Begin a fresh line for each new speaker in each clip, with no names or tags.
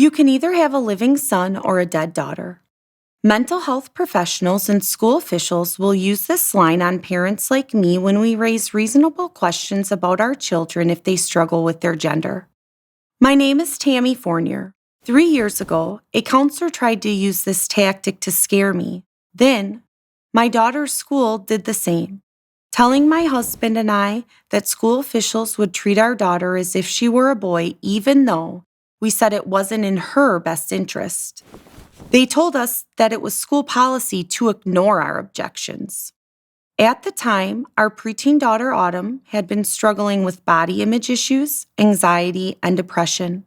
You can either have a living son or a dead daughter. Mental health professionals and school officials will use this line on parents like me when we raise reasonable questions about our children if they struggle with their gender. My name is Tammy Fournier. 3 years ago, a counselor tried to use this tactic to scare me. Then, my daughter's school did the same, telling my husband and I that school officials would treat our daughter as if she were a boy, even though we said it wasn't in her best interest. They told us that it was school policy to ignore our objections. At the time, our preteen daughter Autumn had been struggling with body image issues, anxiety, and depression.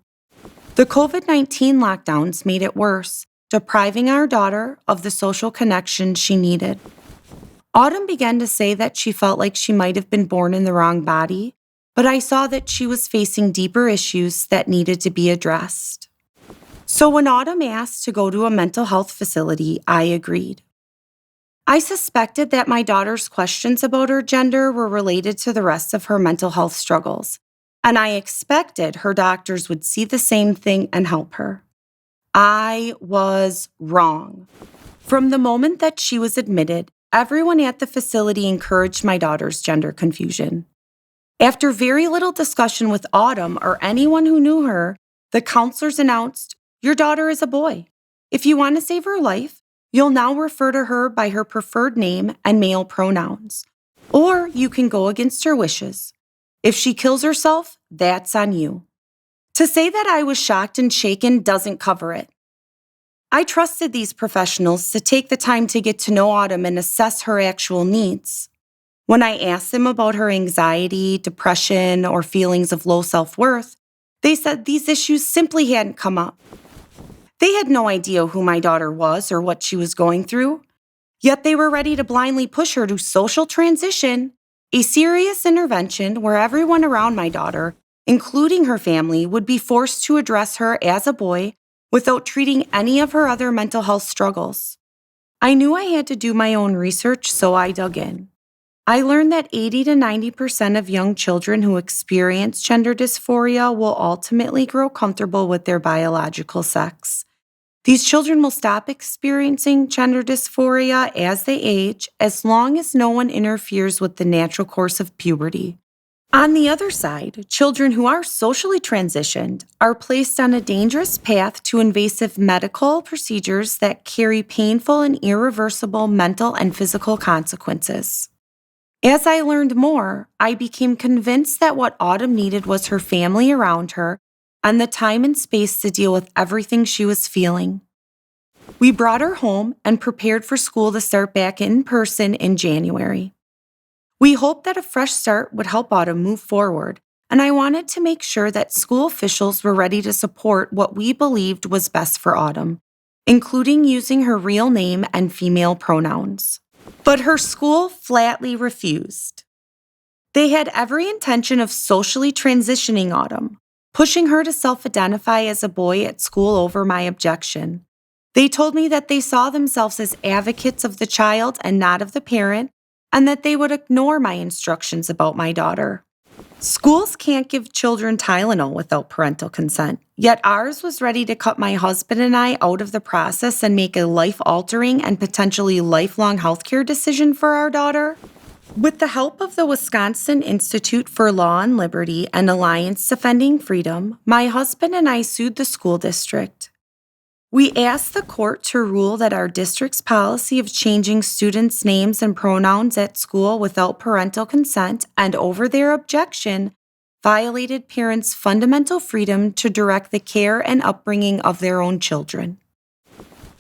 The COVID-19 lockdowns made it worse, depriving our daughter of the social connection she needed. Autumn began to say that she felt like she might have been born in the wrong body, but I saw that she was facing deeper issues that needed to be addressed. So when Autumn asked to go to a mental health facility, I agreed. I suspected that my daughter's questions about her gender were related to the rest of her mental health struggles, and I expected her doctors would see the same thing and help her. I was wrong. From the moment that she was admitted, everyone at the facility encouraged my daughter's gender confusion. After very little discussion with Autumn or anyone who knew her, the counselors announced, "Your daughter is a boy. If you want to save her life, you'll now refer to her by her preferred name and male pronouns. Or you can go against her wishes. If she kills herself, that's on you." To say that I was shocked and shaken doesn't cover it. I trusted these professionals to take the time to get to know Autumn and assess her actual needs. When I asked them about her anxiety, depression, or feelings of low self-worth, they said these issues simply hadn't come up. They had no idea who my daughter was or what she was going through, yet they were ready to blindly push her to social transition, a serious intervention where everyone around my daughter, including her family, would be forced to address her as a boy without treating any of her other mental health struggles. I knew I had to do my own research, so I dug in. I learned that 80 to 90% of young children who experience gender dysphoria will ultimately grow comfortable with their biological sex. These children will stop experiencing gender dysphoria as they age, as long as no one interferes with the natural course of puberty. On the other side, children who are socially transitioned are placed on a dangerous path to invasive medical procedures that carry painful and irreversible mental and physical consequences. As I learned more, I became convinced that what Autumn needed was her family around her and the time and space to deal with everything she was feeling. We brought her home and prepared for school to start back in person in January. We hoped that a fresh start would help Autumn move forward, and I wanted to make sure that school officials were ready to support what we believed was best for Autumn, including using her real name and female pronouns. But her school flatly refused. They had every intention of socially transitioning Autumn, pushing her to self-identify as a boy at school over my objection. They told me that they saw themselves as advocates of the child and not of the parent, and that they would ignore my instructions about my daughter. Schools can't give children Tylenol without parental consent, yet ours was ready to cut my husband and I out of the process and make a life-altering and potentially lifelong healthcare decision for our daughter. With the help of the Wisconsin Institute for Law and Liberty and Alliance Defending Freedom, my husband and I sued the school district. We asked the court to rule that our district's policy of changing students' names and pronouns at school without parental consent and over their objection violated parents' fundamental freedom to direct the care and upbringing of their own children.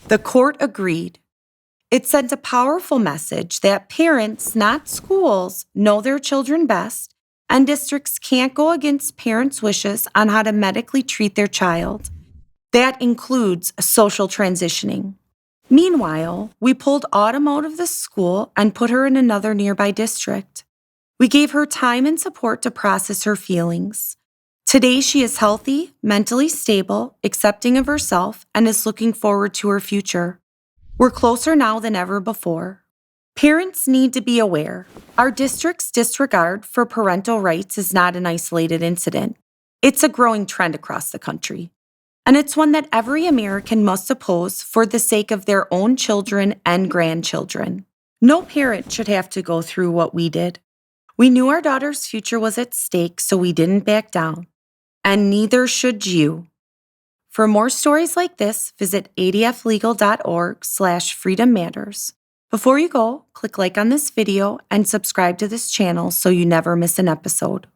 The court agreed. It sent a powerful message that parents, not schools, know their children best, and districts can't go against parents' wishes on how to medically treat their child. That includes social transitioning. Meanwhile, we pulled Autumn out of the school and put her in another nearby district. We gave her time and support to process her feelings. Today, she is healthy, mentally stable, accepting of herself, and is looking forward to her future. We're closer now than ever before. Parents need to be aware. Our district's disregard for parental rights is not an isolated incident. It's a growing trend across the country. And it's one that every American must oppose for the sake of their own children and grandchildren. No parent should have to go through what we did. We knew our daughter's future was at stake, so we didn't back down. And neither should you. For more stories like this, visit adflegal.org/Freedom Matters. Before you go, click like on this video and subscribe to this channel so you never miss an episode.